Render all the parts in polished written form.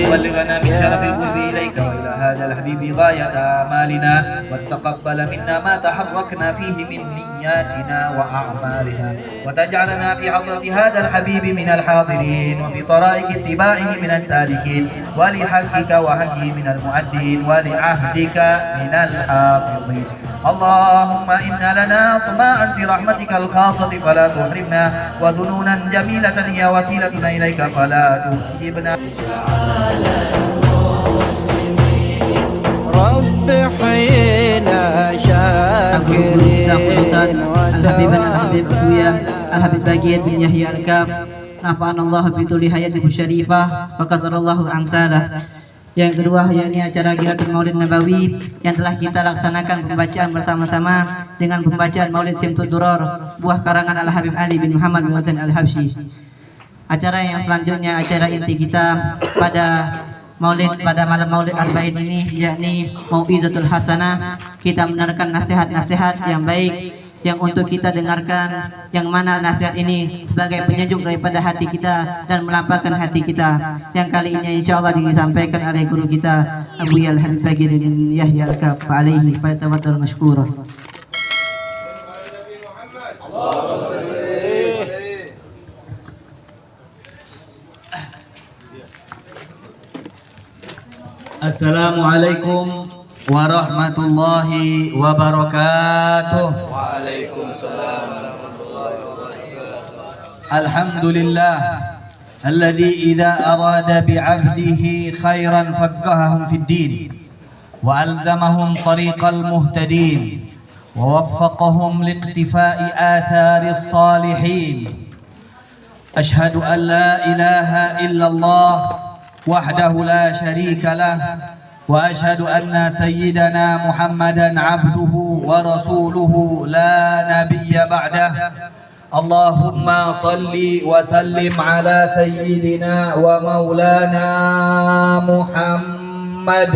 وبلغنا من شرف القرب إليك وإلى هذا الحبيب غاية آمالنا وتتقبل منا ما تحركنا فيه من نياتنا وأعمالنا وتجعلنا في حضرة هذا الحبيب من الحاضرين وفي طرائق اتباعه من السالكين ولحقك وحقه من المؤدين ولعهدك من الحافظين. اللهم إنا لنا طمعا في رحمتك الخاصة فلا تحرمنا وذنونا جميلة هي وسيلتنا إليك فلا تخيبنا. رب حينا شاكرين الحبيب أبويا الحبيب Bagir bin Yahya Al-Kaf nafa'ana Allah bi tuli hayatihi syarifah wa kasarallahu amsalah. Yang kedua yakni acara Gilatul Maulid Nabawi yang telah kita laksanakan pembacaan bersama-sama dengan pembacaan Maulid Simtud Duror buah karangan Al-Habib Ali bin Muhammad bin Hasan Al-Habsyi. Acara yang selanjutnya acara inti kita pada malam Maulid Arba'in ini yakni Mau'izatul Hasanah. Kita mendengarkan nasihat-nasihat yang baik yang untuk kita dengarkan, yang mana nasihat ini sebagai penyejuk daripada hati kita dan melampahkan hati kita, yang kali ini insyaallah disampaikan oleh guru kita Abu Al-Habib Bagir bin Yahya Al-Kaf alaihi falyatafaddal mashkura. Assalamualaikum warahmatullahi wabarakatuh. Waalaikumsalam warahmatullahi wabarakatuh. Alhamdulillah alladzi idza arada bi'abdihi khairan faqqahahum fid din wa alzamahum tariqal muhtadin wa waffaqahum liqtifa'i atharis salihin. Ashhadu an la ilaha illallah wahdahu la syarika lah wa asyhadu anna sayyidana Muhammadan abduhu wa rasuluhu la nabiyya ba'dah. Allahumma salli wa sallim ala sayyidina wa maulana Muhammad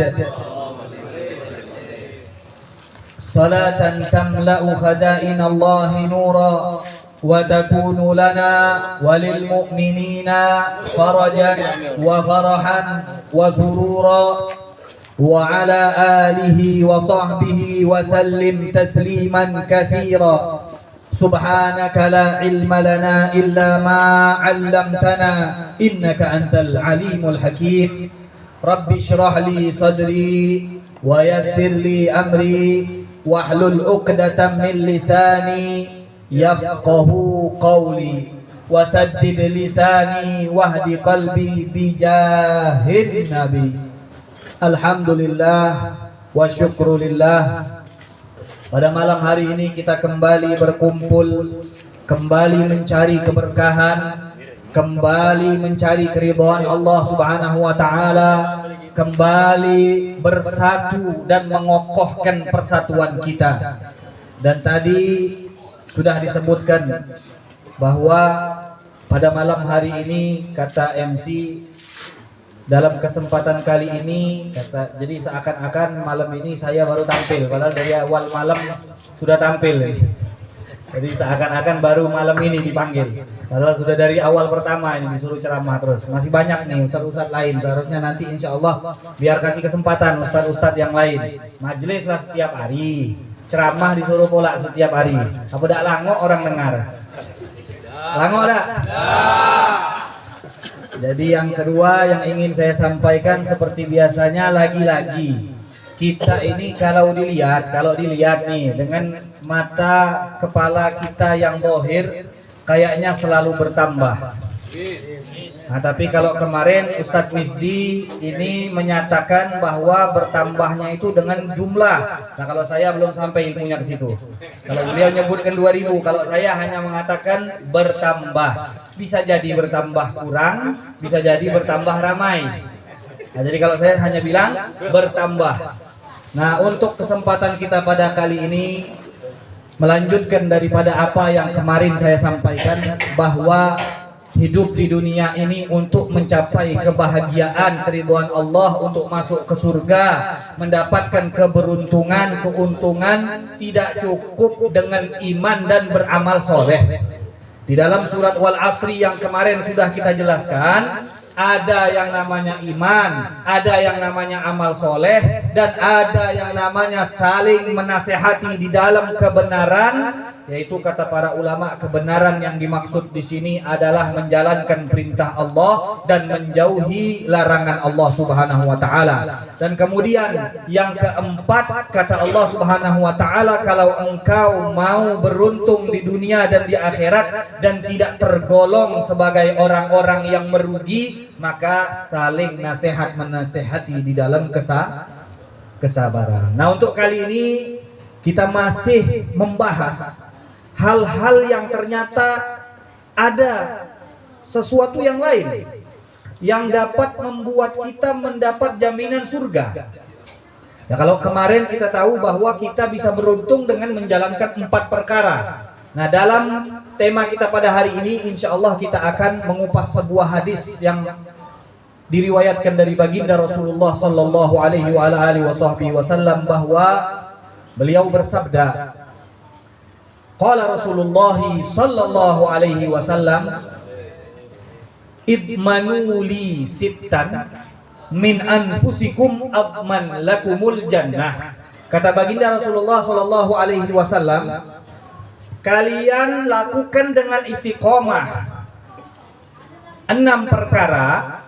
salatan tamla'u khazain Allahi nura wa takunu lana walil mu'minina farajan wa farahan wa surura wa ala alihi wa sahbihi wa sallim tasliman katsira. Subhanaka la ilma lana illa ma 'allamtana innaka antal alimul hakim. Rabbi shrah li sadri wa yassir li amri wahlul 'uqdatam min lisani yafqahu qawli wasaddid lisani wahdi qalbi bijahid nabi. Alhamdulillah wa syukrulillah. Pada malam hari ini kita kembali berkumpul, kembali mencari keberkahan, kembali mencari keridhaan Allah Subhanahu wa taala, kembali bersatu dan mengokohkan persatuan kita. Dan tadi sudah disebutkan bahwa pada malam hari ini kata MC dalam kesempatan kali ini jadi seakan-akan malam ini saya baru tampil, padahal dari awal malam sudah tampil. Jadi seakan-akan baru malam ini dipanggil, padahal sudah dari awal pertama ini disuruh ceramah terus. Masih banyak nih ustadz-ustadz lain, seharusnya nanti insya Allah biar kasih kesempatan ustadz-ustadz yang lain. Majelis lah setiap hari, ceramah disuruh pola setiap hari. Apa dak langok orang dengar? Langok dak? Jadi yang kedua yang ingin saya sampaikan seperti biasanya, lagi-lagi kita ini kalau dilihat nih dengan mata kepala kita yang zahir kayaknya selalu bertambah. Nah, tapi kalau kemarin Ustadz Misdi ini menyatakan bahwa bertambahnya itu dengan jumlah. Nah, kalau saya belum sampai ilmunya ke situ. Kalau beliau nyebutkan 2000, kalau saya hanya mengatakan bertambah. Bisa jadi bertambah kurang, bisa jadi bertambah ramai. Nah, jadi kalau saya hanya bilang bertambah. Nah, untuk kesempatan kita pada kali ini melanjutkan daripada apa yang kemarin saya sampaikan, bahwa hidup di dunia ini untuk mencapai kebahagiaan, keridhaan Allah, untuk masuk ke surga, mendapatkan keberuntungan, keuntungan, tidak cukup dengan iman dan beramal soleh. Di dalam surat Wal Asri yang kemarin sudah kita jelaskan, Ada yang namanya iman, ada yang namanya amal soleh, dan ada yang namanya saling menasehati di dalam kebenaran. Yaitu kata para ulama, kebenaran yang dimaksud di sini adalah menjalankan perintah Allah dan menjauhi larangan Allah Subhanahu wa taala. Dan kemudian yang keempat, kata Allah Subhanahu wa taala, kalau engkau mau beruntung di dunia dan di akhirat dan tidak tergolong sebagai orang-orang yang merugi, maka saling nasihat menasehati di dalam kesabaran. Nah, untuk kali ini kita masih membahas hal-hal yang ternyata ada sesuatu yang lain yang dapat membuat kita mendapat jaminan surga. Ya, kalau kemarin kita tahu bahwa kita bisa beruntung dengan menjalankan 4 perkara. Nah, dalam tema kita pada hari ini, insya Allah kita akan mengupas sebuah hadis yang diriwayatkan dari baginda Rasulullah Sallallahu Alaihi Wasallam bahwa beliau bersabda, qala Rasulullah Sallallahu Alaihi Wasallam, idmanu li sittan min anfusikum adman lakumul jannah. Kata baginda Rasulullah Sallallahu Alaihi Wasallam, kalian lakukan dengan istiqomah 6 perkara,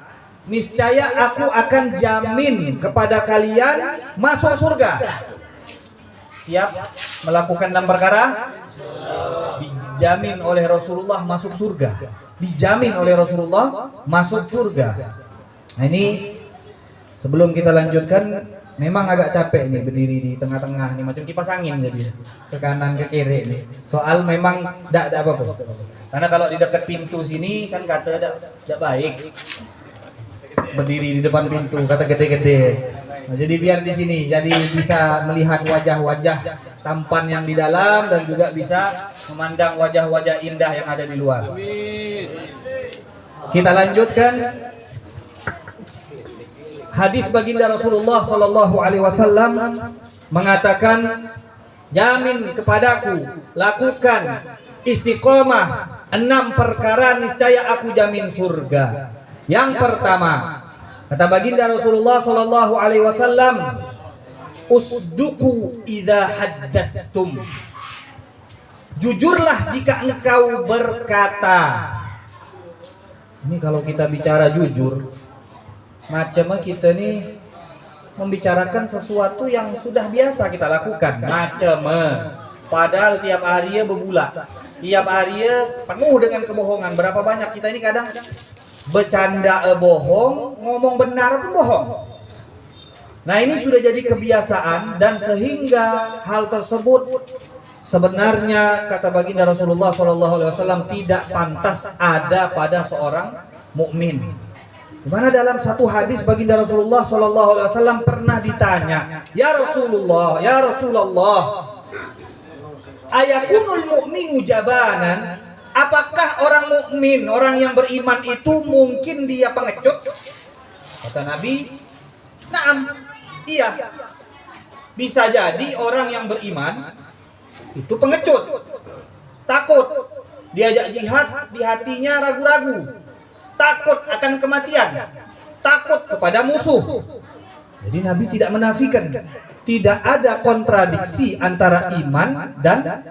niscaya aku akan jamin kepada kalian masuk surga. Siap melakukan 6 perkara? Dijamin oleh Rasulullah masuk surga. Dijamin oleh Rasulullah masuk surga. Nah, ini sebelum kita lanjutkan, memang agak capek nih berdiri di tengah-tengah nih, macam kipas angin jadi ke kanan ke kiri nih. Soal memang tidak ada apa-apa. Karena kalau di dekat pintu sini kan kata tidak baik berdiri di depan pintu, kata gede-gede. Nah, jadi biar di sini, jadi bisa melihat wajah-wajah tampan yang di dalam dan juga bisa memandang wajah-wajah indah yang ada di luar. Kita lanjutkan hadis baginda Rasulullah Sallallahu Alaihi Wasallam mengatakan, jamin kepadaku, lakukan istiqomah 6 perkara, niscaya aku jamin surga. Yang pertama, kata baginda Rasulullah Sallallahu Alaihi Wasallam, usduku idza haddatstum. Jujurlah jika engkau berkata. Ini kalau kita bicara jujur, macam kita nih membicarakan sesuatu yang sudah biasa kita lakukan. Macam padahal tiap hari berbula, tiap hari penuh dengan kebohongan. Berapa banyak kita ini kadang bercanda bohong, ngomong benar pun bohong. Nah, ini sudah jadi kebiasaan, dan sehingga hal tersebut sebenarnya kata baginda Rasulullah SAW tidak pantas ada pada seorang mukmin. Di mana dalam satu hadis baginda Rasulullah SAW pernah ditanya, ya Rasulullah, ayakunul mu'minu jabanan? Apakah orang mukmin, orang yang beriman itu mungkin dia pengecut? Kata Nabi, naam, iya. Bisa jadi orang yang beriman itu pengecut, takut, diajak jihad di hatinya ragu-ragu, takut akan kematian, takut kepada musuh. Jadi Nabi tidak menafikan, tidak ada kontradiksi antara iman dan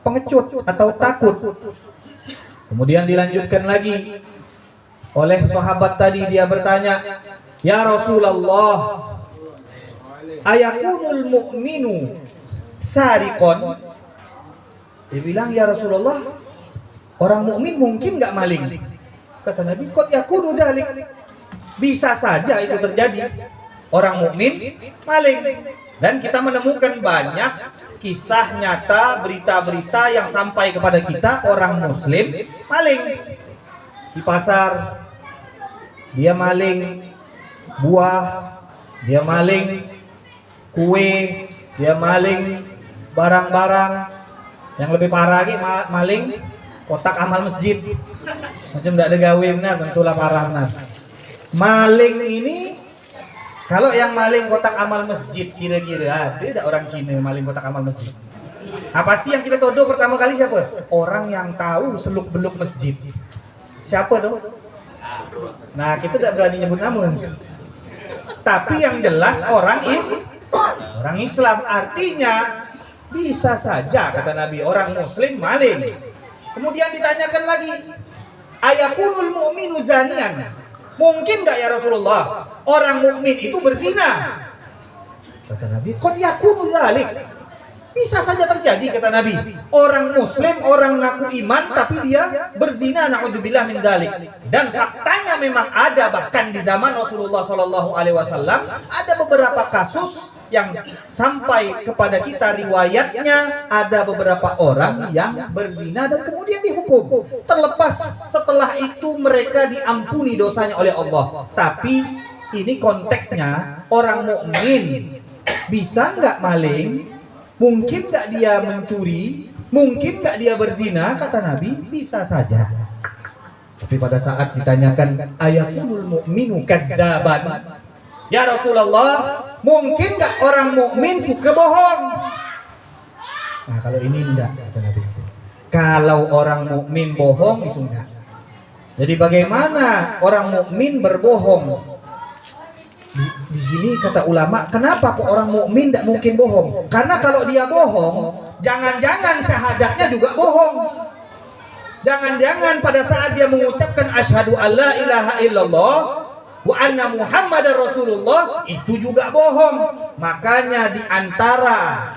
pengecut atau takut. Kemudian dilanjutkan lagi oleh sahabat tadi, dia bertanya, ya Rasulullah, ayakunul mu'minu sariqon? Dia bilang, ya Rasulullah, orang mukmin mungkin nggak maling? Kata Nabi, qad yakunu dzalik. Bisa saja itu terjadi, orang mukmin maling. Dan kita menemukan banyak kisah nyata, berita-berita yang sampai kepada kita, orang muslim maling. Di pasar dia maling buah, dia maling kue, dia maling barang-barang. Yang lebih parah lagi maling kotak amal masjid. Macam tidak ada gawe, benar, tentulah parah benar. Maling ini, kalau yang maling kotak amal masjid, kira-kira ada orang Cina maling kotak amal masjid? Nah, pasti yang kita todong pertama kali siapa? Orang yang tahu seluk-beluk masjid. Siapa tuh? Nah, kita tidak berani nyebut nama. Tapi yang jelas orang Islam, artinya bisa saja kata Nabi orang muslim maling. Kemudian ditanyakan lagi, ayakunul mu'minu zanian? Mungkin nggak ya Rasulullah orang mukmin itu berzina? Kata Nabi, qad yakunu dzalik. Bisa saja terjadi kata Nabi. Orang muslim, orang ngaku iman tapi dia berzina, naudzubillah min dzalik. Dan faktanya memang ada, bahkan di zaman Rasulullah sallallahu alaihi wasallam ada beberapa kasus yang sampai kepada kita riwayatnya ada beberapa orang yang berzina dan kemudian dihukum. Terlepas setelah itu mereka diampuni dosanya oleh Allah. Tapi ini konteksnya orang mukmin bisa nggak maling? Mungkin nggak dia mencuri? Mungkin nggak dia berzina? Kata Nabi, bisa saja. Tapi pada saat ditanyakan ayatul mu'minu kadzaban, ya Rasulullah, mungkin nggak orang mukmin suka bohong? Nah, kalau ini enggak kata Nabi. Kalau orang mukmin bohong itu enggak. Jadi bagaimana orang mukmin berbohong? Di sini kata ulama, kenapa kok orang mukmin tidak mungkin bohong? Karena kalau dia bohong, jangan-jangan syahadatnya juga bohong. Jangan-jangan pada saat dia mengucapkan asyhadu alla ilaha illallah wa anna muhammadar rasulullah itu juga bohong. Makanya di antara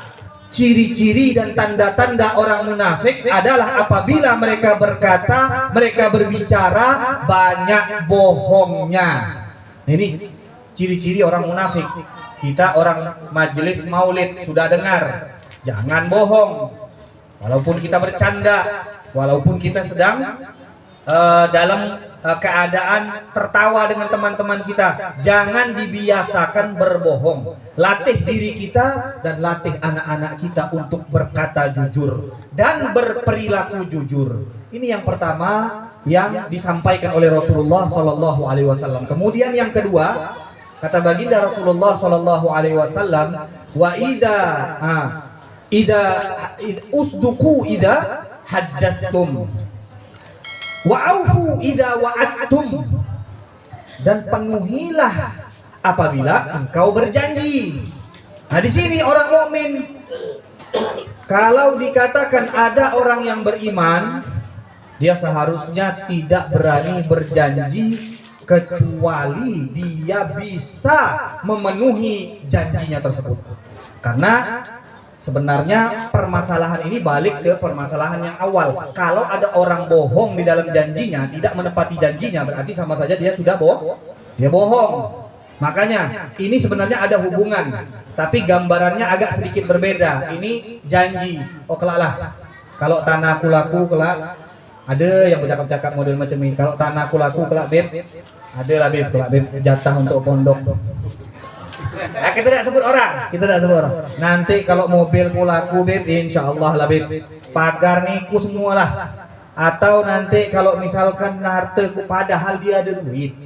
ciri-ciri dan tanda-tanda orang munafik adalah apabila mereka berkata, mereka berbicara banyak bohongnya. Ini ciri-ciri orang munafik. Kita orang majelis maulid sudah dengar, jangan bohong. Walaupun kita bercanda, walaupun kita sedang dalam keadaan tertawa dengan teman-teman kita, jangan dibiasakan berbohong. Latih diri kita dan latih anak-anak kita untuk berkata jujur dan berperilaku jujur. Ini yang pertama yang disampaikan oleh Rasulullah Sallallahu Alaihi Wasallam. Kemudian yang kedua, kata baginda Rasulullah Sallallahu Alaihi Wasallam, wa ida usduku ida haddatstum wa aufu ida wa'adtum, dan penuhilah apabila engkau berjanji. Nah, di sini orang mukmin kalau dikatakan ada orang yang beriman, dia seharusnya tidak berani berjanji kecuali dia bisa memenuhi janjinya tersebut. Karena sebenarnya permasalahan ini balik ke permasalahan yang awal. Kalau ada orang bohong di dalam janjinya, tidak menepati janjinya, berarti sama saja dia sudah dia bohong. Makanya ini sebenarnya ada hubungan, tapi gambarannya agak sedikit berbeda. Ini janji, oh kelak lah, kalau tanahku laku kelak. Ada yang bercakap-cakap model macam ini. Kalau tanahku laku kelak beb, ada lah beb, kelak beb jatah untuk pondok. Nah, kita tidak sebut orang, kita tidak sebut orang. Nanti kalau mobilku laku beb, insya Allah lah beb, pagar niku semua lah. Atau nanti kalau misalkan hartaku, padahal dia ada duit,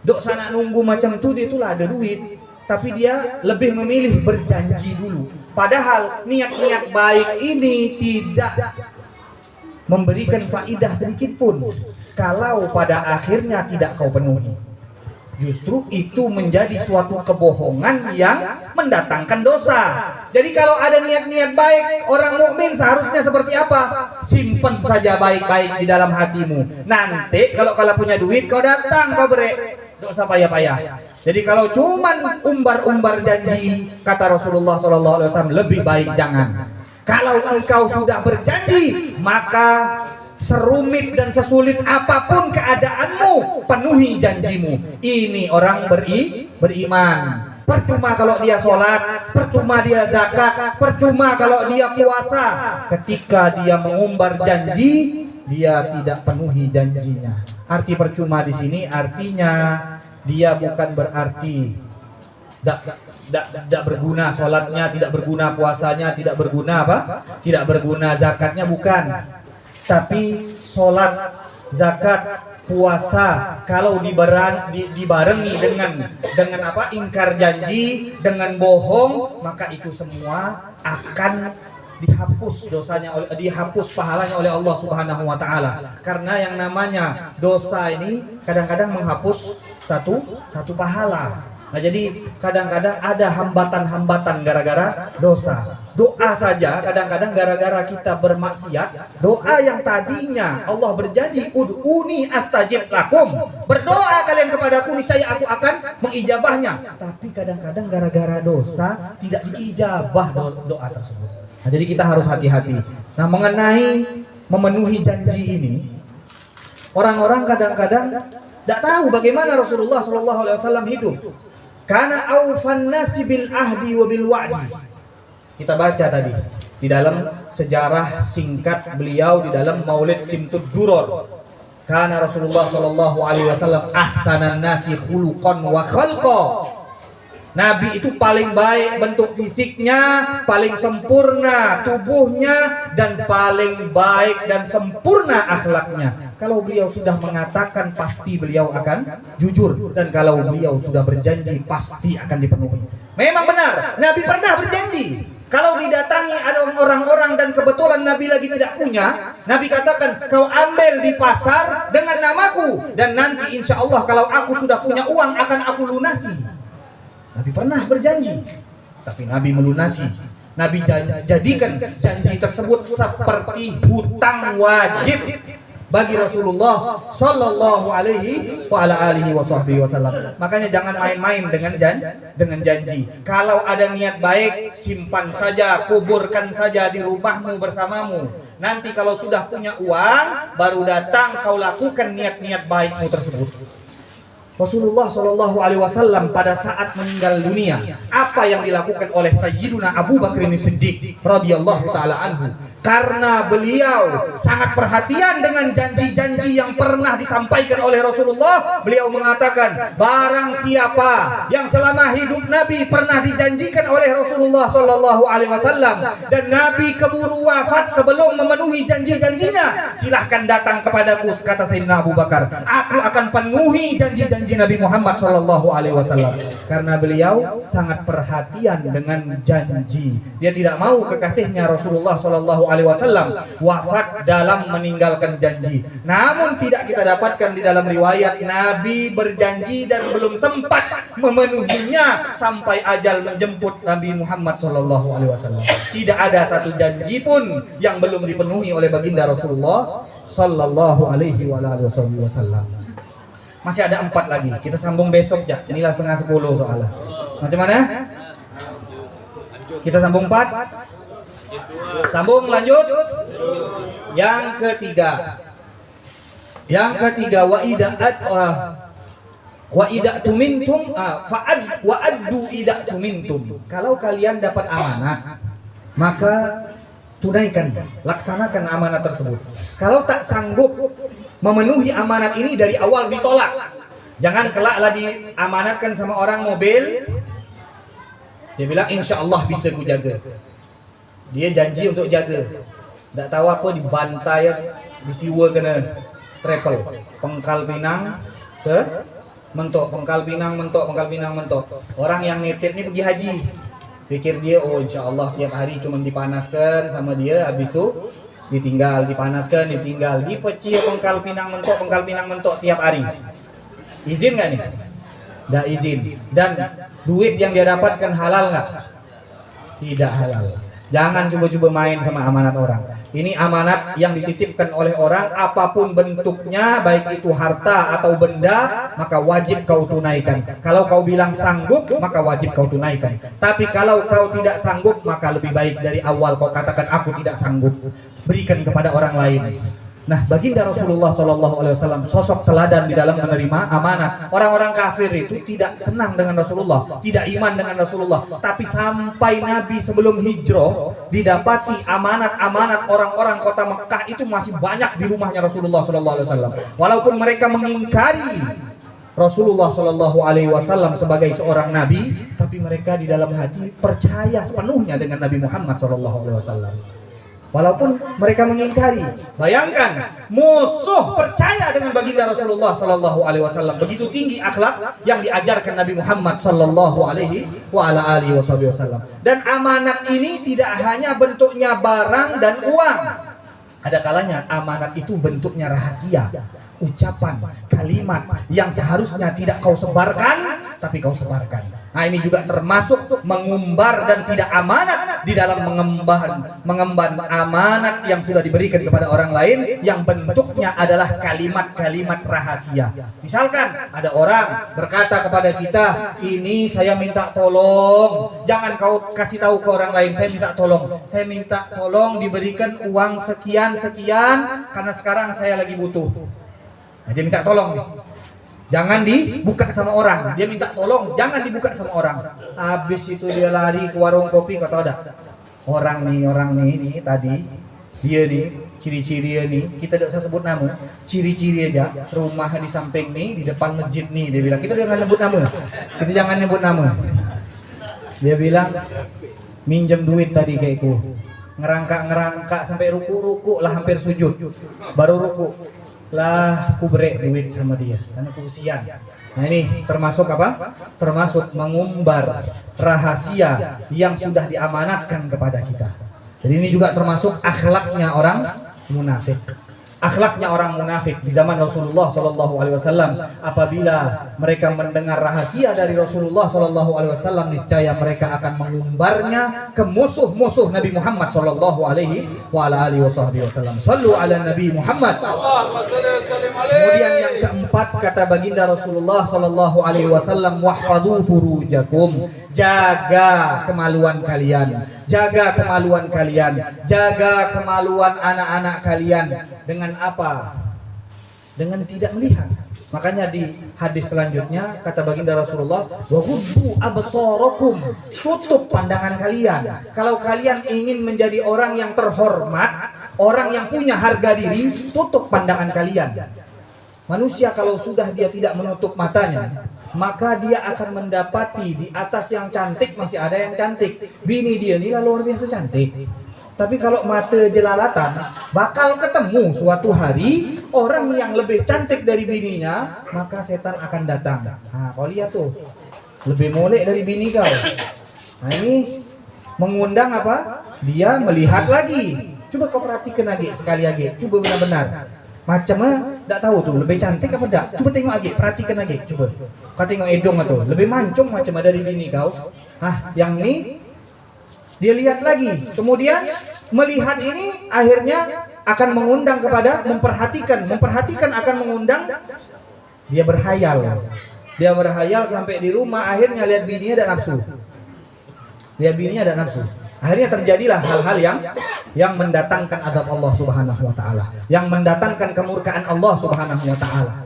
dok sana nunggu macam tu, dia itulah ada duit, tapi dia lebih memilih berjanji dulu. Padahal niat-niat baik ini tidak memberikan faidah sedikit pun kalau pada akhirnya tidak kau penuhi. Justru itu menjadi suatu kebohongan yang mendatangkan dosa. Jadi kalau ada niat-niat baik, orang mukmin seharusnya seperti apa? Simpen saja baik-baik di dalam hatimu. Nanti kalau punya duit kau datang kau beri, dosa payah-payah. Jadi kalau cuman umbar-umbar janji, kata Rasulullah SAW, lebih baik jangan. Kalau engkau sudah berjanji, maka serumit dan sesulit apapun keadaanmu, penuhi janjimu. Ini orang beriman. Percuma kalau dia sholat, percuma dia zakat, percuma kalau dia puasa. Ketika dia mengumbar janji, dia tidak penuhi janjinya. Arti percuma di sini artinya dia bukan berarti tidak berguna sholatnya, tidak berguna puasanya, tidak berguna apa? Tidak berguna zakatnya, bukan. Tapi sholat, zakat, puasa kalau dibarengi dengan apa? Ingkar janji, dengan bohong, maka itu semua akan dihapus dosanya, dihapus pahalanya oleh Allah Subhanahu wa taala. Karena yang namanya dosa ini kadang-kadang menghapus satu pahala. Nah, jadi kadang-kadang ada hambatan-hambatan gara-gara dosa. Doa saja kadang-kadang gara-gara kita bermaksiat, doa yang tadinya Allah berjanji ud'uni astajib lakum, berdoa kalian kepadaku niscaya aku akan mengijabahnya, tapi kadang-kadang gara-gara dosa tidak diijabah doa tersebut. Nah, jadi kita harus hati-hati. Nah, mengenai memenuhi janji ini, orang-orang kadang-kadang tidak tahu bagaimana Rasulullah SAW hidup. Karena aufan nasi bil ahdi wa bil wa'di. Kita baca tadi di dalam sejarah singkat beliau di dalam Maulid Simtud Duror. Karena Rasulullah SAW ahsanan nasi khuluqan wa khalqa. Nabi itu paling baik bentuk fisiknya, paling sempurna tubuhnya, dan paling baik dan sempurna akhlaknya. Kalau beliau sudah mengatakan pasti beliau akan jujur, dan kalau beliau sudah berjanji pasti akan dipenuhi. Memang benar, Nabi pernah berjanji. Kalau didatangi ada orang-orang dan kebetulan Nabi lagi tidak punya, Nabi katakan, kau ambil di pasar dengan namaku, dan nanti insya Allah kalau aku sudah punya uang akan aku lunasi. Nabi pernah berjanji, tapi Nabi melunasi. Nabi jadikan janji tersebut seperti hutang wajib bagi Rasulullah Sallallahu Alaihi Wasallam. Makanya jangan main-main dengan janji. Kalau ada niat baik, simpan saja, kuburkan saja di rumahmu bersamamu. Nanti kalau sudah punya uang, baru datang kau lakukan niat-niat baikmu tersebut. Rasulullah Shallallahu Alaihi Wasallam pada saat meninggal dunia, apa yang dilakukan oleh Sayyiduna Abu Bakar Siddiq radhiyallahu taala anhu? Karena beliau sangat perhatian dengan janji-janji yang pernah disampaikan oleh Rasulullah. Beliau mengatakan, barang siapa yang selama hidup Nabi pernah dijanjikan oleh Rasulullah Shallallahu Alaihi Wasallam dan Nabi keburu wafat sebelum memenuhi janji-janjinya, silahkan datang kepadaku, kata Sayyidina Abu Bakar. Aku akan penuhi janji-janji Nabi Muhammad Shallallahu Alaihi Wasallam, karena beliau sangat perhatian dengan janji. Dia tidak mau kekasihnya Rasulullah Shallallahu Alaihi Wasallam wafat dalam meninggalkan janji. Namun tidak kita dapatkan di dalam riwayat Nabi berjanji dan belum sempat memenuhinya sampai ajal menjemput Nabi Muhammad Shallallahu Alaihi Wasallam. Tidak ada satu janji pun yang belum dipenuhi oleh baginda Rasulullah Shallallahu Alaihi Wasallam. Masih ada 4 lagi. Kita sambung besok ya. Inilah 9:30 soalnya. Macam mana? Kita sambung 4. Sambung lanjut. Yang ketiga. Wa idza tumintum wa addu idza tumintum. Kalau kalian dapat amanat, maka tunaikan, laksanakan amanat tersebut. Kalau tak sanggup memenuhi amanat ini dari awal ditolak. Jangan kelaklah diamanatkan sama orang mobil, dia bilang insya Allah bisa ku jaga. Dia janji untuk jaga, tidak tahu apa dibantai, disiwa kena travel Pengkal Pinang ke Mentok, Pengkal Pinang Mentok. Orang yang nitip ini pergi haji, pikir dia oh insya Allah tiap hari cuma dipanaskan sama dia, habis itu ditinggal, dipanaskan, ditinggal, dipecil Pengkal Pinang Mentok tiap hari. Izin nggak nih? Nggak izin. Dan duit yang dia dapatkan halal nggak? Tidak halal. Jangan coba-coba main sama amanat orang. Ini amanat yang dititipkan oleh orang, apapun bentuknya, baik itu harta atau benda, maka wajib kau tunaikan. Kalau kau bilang sanggup, maka wajib kau tunaikan. Tapi kalau kau tidak sanggup, maka lebih baik dari awal kau katakan aku tidak sanggup, berikan kepada orang lain. Nah, baginda Rasulullah SAW sosok teladan di dalam menerima amanat. Orang-orang kafir itu tidak senang dengan Rasulullah, tidak iman dengan Rasulullah. Tapi sampai Nabi sebelum hijrah didapati amanat-amanat orang-orang kota Mekah itu masih banyak di rumahnya Rasulullah SAW. Walaupun mereka mengingkari Rasulullah SAW sebagai seorang nabi, tapi mereka di dalam hati percaya sepenuhnya dengan Nabi Muhammad SAW. walaupun mereka mengingkari. Bayangkan, musuh percaya dengan baginda Rasulullah sallallahu alaihi wasallam. Begitu tinggi akhlak yang diajarkan Nabi Muhammad sallallahu alaihi wasallam. Dan amanat ini tidak hanya bentuknya barang dan uang. Ada kalanya amanat itu bentuknya rahasia, ucapan, kalimat yang seharusnya tidak kau sebarkan, tapi kau sebarkan. Nah, ini juga termasuk mengumbar dan tidak amanat di dalam mengemban amanat yang sudah diberikan kepada orang lain yang bentuknya adalah kalimat-kalimat rahasia. Misalkan ada orang berkata kepada kita, ini saya minta tolong, jangan kau kasih tahu ke orang lain, saya minta tolong diberikan uang sekian karena sekarang saya lagi butuh. Nah, dia minta tolong nih. Jangan dibuka sama orang. Dia minta tolong, jangan dibuka sama orang. Habis itu dia lari ke warung kopi, kata ada orang nih tadi, dia nih, ciri-ciri nih, kita tidak usah sebut nama, ciri-ciri aja, rumah di samping nih, di depan masjid nih, dia bilang, kita jangan nyebut nama. Dia bilang, minjem duit tadi kayakku, ngerangkak sampai ruku lah, hampir sujud, baru ruku. Lah aku break duit sama dia karena aku usian. Nah, ini termasuk apa? Termasuk mengumbar rahasia yang sudah diamanatkan kepada kita. Jadi ini juga termasuk akhlaknya orang munafik. Akhlaknya orang munafik di zaman Rasulullah Shallallahu Alaihi Wasallam, apabila mereka mendengar rahasia dari Rasulullah Shallallahu Alaihi Wasallam, niscaya mereka akan mengumbarnya ke musuh-musuh Nabi Muhammad Shallallahu Alaihi Wasallam. Sallu ala Nabi Muhammad. Kemudian yang keempat, kata baginda Rasulullah Shallallahu Alaihi Wasallam, wahfadhu furujakum, jaga kemaluan kalian, jaga kemaluan kalian, jaga kemaluan anak-anak kalian. Dengan apa? Dengan tidak melihat. Makanya di hadis selanjutnya kata baginda Rasulullah, wa ghuddu absarakum, tutup pandangan kalian. Kalau kalian ingin menjadi orang yang terhormat, orang yang punya harga diri, tutup pandangan kalian. Manusia kalau sudah dia tidak menutup matanya, maka dia akan mendapati di atas yang cantik masih ada yang cantik. Bini dia ini luar biasa cantik. Tapi kalau mata jelalatan, bakal ketemu suatu hari orang yang lebih cantik dari bininya, maka setan akan datang. Nah, kau lihat tuh, lebih molek dari bini kau. Nah, ini mengundang apa? Dia melihat lagi. Coba kau perhatikan lagi sekali lagi. Coba benar-benar. Macamnya tidak tahu tuh, lebih cantik apa tidak? Coba tengok lagi, perhatikan lagi. Coba. Kau tengok hidung tuh, lebih mancung macam dari bini kau. Nah, yang ini dia lihat lagi, kemudian melihat ini akhirnya akan mengundang kepada memperhatikan akan mengundang dia berhayal sampai di rumah, akhirnya lihat bininya ada nafsu, akhirnya terjadilah hal-hal yang mendatangkan azab Allah Subhanahu wa taala, yang mendatangkan kemurkaan Allah Subhanahu wa taala.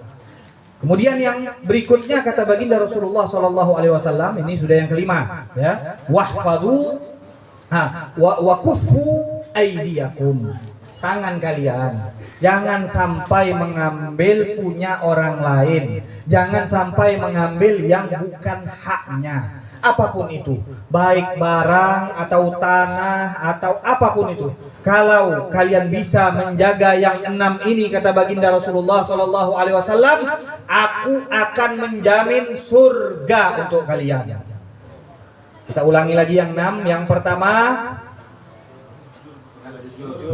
Kemudian yang berikutnya kata baginda Rasulullah sallallahu alaihi wasallam, ini sudah yang kelima ya, wahfadhu wa kuffu aydiyakum, tangan kalian jangan sampai mengambil punya orang lain, jangan sampai mengambil yang bukan haknya, apapun itu, baik barang atau tanah atau apapun itu. Kalau kalian bisa menjaga yang 6 ini, kata baginda Rasulullah sallallahu alaihi wasallam, aku akan menjamin surga untuk kalian. Kita ulangi lagi yang 6. Yang pertama,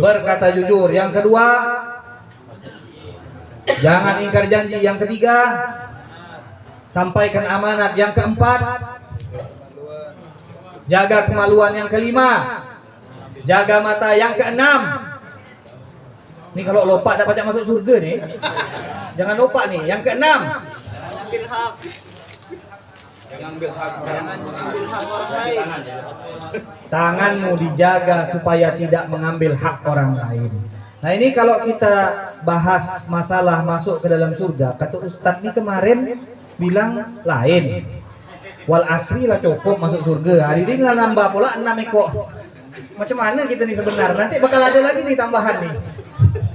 berkata jujur. Yang kedua, jangan ingkar janji. Yang ketiga, sampaikan amanat. Yang keempat, jaga kemaluan. Yang kelima, jaga mata. Yang keenam, ini kalau lupa dapat masuk surga nih, jangan lupa nih. Yang keenam, jangan mengambil hak orang lain. Tanganmu dijaga supaya tidak mengambil hak orang lain. Nah, ini kalau kita bahas masalah masuk ke dalam surga, kata Ustadz ini kemarin bilang lain. Wal asri lah cukup masuk surga. Hari ini lah nambah pula 6 ekor. Macam mana kita nih sebenarnya? Nanti bakal ada lagi nih tambahan nih.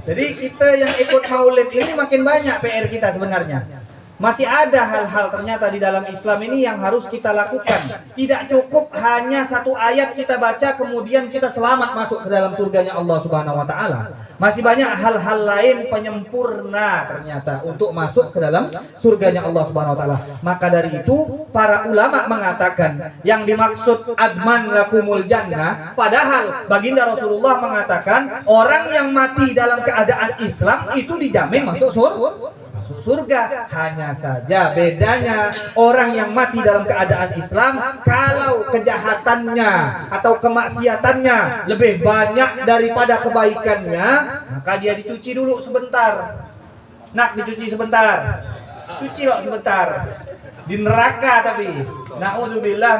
Jadi kita yang ikut maulid ini makin banyak PR kita sebenarnya. Masih ada hal-hal ternyata di dalam Islam ini yang harus kita lakukan. Tidak cukup hanya satu ayat kita baca kemudian kita selamat masuk ke dalam surganya Allah Subhanahu wa taala. Masih banyak hal-hal lain penyempurna ternyata untuk masuk ke dalam surganya Allah Subhanahu wa taala. Maka dari itu para ulama mengatakan yang dimaksud adman lakumul jannah, padahal baginda Rasulullah mengatakan orang yang mati dalam keadaan Islam itu dijamin masuk surga. Hanya saja bedanya orang yang mati dalam keadaan Islam, kalau kejahatannya atau kemaksiatannya lebih banyak daripada kebaikannya, maka dia dicuci dulu sebentar. Nak, dicuci sebentar. Cuci loh sebentar. Di neraka tapi. Na'udzubillah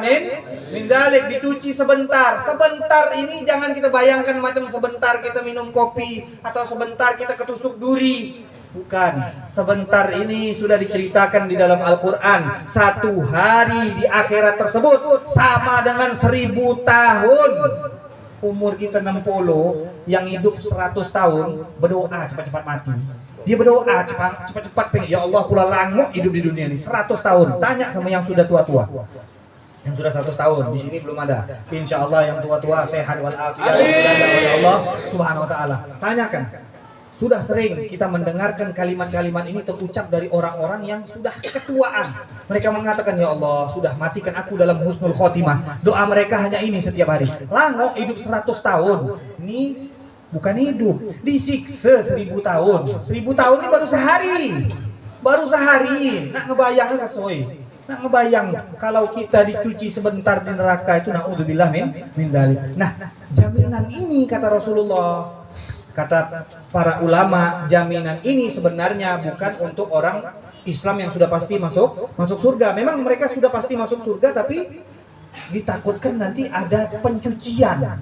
min dzalik, dicuci sebentar. Sebentar ini jangan kita bayangkan macam sebentar kita minum kopi atau sebentar kita ketusuk duri. Bukan, sebentar ini sudah diceritakan di dalam Al-Quran. Satu hari di akhirat tersebut sama dengan 1000 tahun. Umur kita 60, yang hidup 100 tahun berdoa cepat-cepat mati. Dia berdoa cepat-cepat pengen, ya Allah kula langok hidup di dunia ini 100 tahun. Tanya sama yang sudah tua-tua, yang sudah 100 tahun, di sini belum ada. Insya Allah yang tua-tua sehat walafiat oleh Allah Subhanahu wa taala. Tanyakan. Sudah sering kita mendengarkan kalimat-kalimat ini terucap dari orang-orang yang sudah ketuaan. Mereka mengatakan, ya Allah sudah matikan aku dalam husnul khotimah. Doa mereka hanya ini setiap hari. Langok hidup 100 tahun. Ini bukan hidup, disiksa 1000 tahun. 1000 tahun ini baru sehari. Baru sehari. Nak ngebayang nggak soy? Nak ngebayang kalau kita dicuci sebentar di neraka itu, na'udzubillah min dzalik. Nah, jaminan ini kata Rasulullah, kata para ulama, jaminan ini sebenarnya bukan untuk orang Islam yang sudah pasti masuk surga. Memang mereka sudah pasti masuk surga, tapi ditakutkan nanti ada pencucian.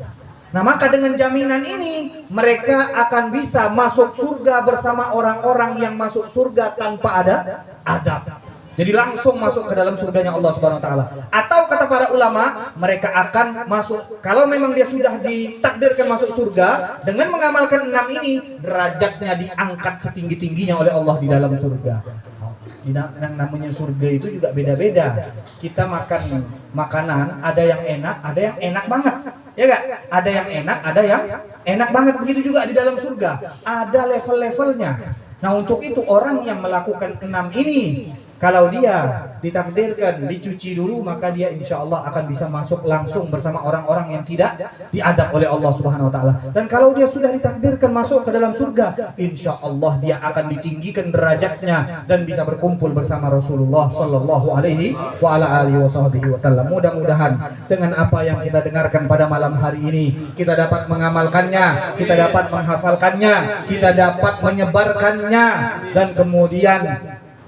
Nah, maka dengan jaminan ini mereka akan bisa masuk surga bersama orang-orang yang masuk surga tanpa ada adab. Jadi langsung masuk ke dalam surganya Allah Subhanahu wa taala. Atau kata para ulama, mereka akan masuk, kalau memang dia sudah ditakdirkan masuk surga, dengan mengamalkan 6 ini, derajatnya diangkat setinggi-tingginya oleh Allah di dalam surga. Yang namanya surga itu juga beda-beda. Kita makan makanan, ada yang enak, ada yang enak banget. Ya enggak? Ada yang enak, ada yang enak banget. Begitu juga di dalam surga. Ada level-levelnya. Nah, untuk itu orang yang melakukan 6 ini, kalau dia ditakdirkan dicuci dulu, maka dia insya Allah akan bisa masuk langsung bersama orang-orang yang tidak diadab oleh Allah Subhanahu wa taala. Dan kalau dia sudah ditakdirkan masuk ke dalam surga, insya Allah dia akan ditinggikan derajatnya dan bisa berkumpul bersama Rasulullah sallallahu alaihi wa ala alihi wasallam. Mudah-mudahan dengan apa yang kita dengarkan pada malam hari ini, kita dapat mengamalkannya, kita dapat menghafalkannya, kita dapat menyebarkannya, dan kemudian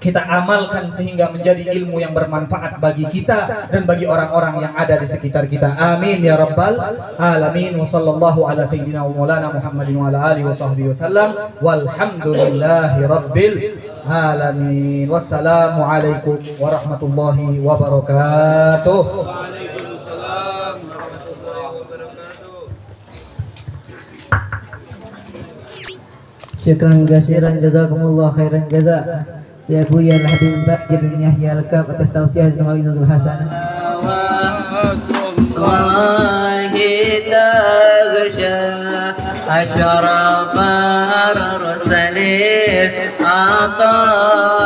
kita amalkan sehingga menjadi ilmu yang bermanfaat bagi kita dan bagi orang-orang yang ada di sekitar kita. Amin ya rabbal alamin. Wa sallallahu ala sayyidina wa maulana Muhammadin wa ala alihi wa sahbihi wasallam. Walhamdulillahi rabbil alamin. Wassalamu alaikum warahmatullahi wabarakatuh. Waalaikumsalam warahmatullahi wabarakatuh. Syukran kasiran, jazakumullah khairan jaza ya Buya Al-Habib Bagir bin Yahya Al-Kaf atas tausiah dan mawidatul hasanah. أشرف الرسل عطاء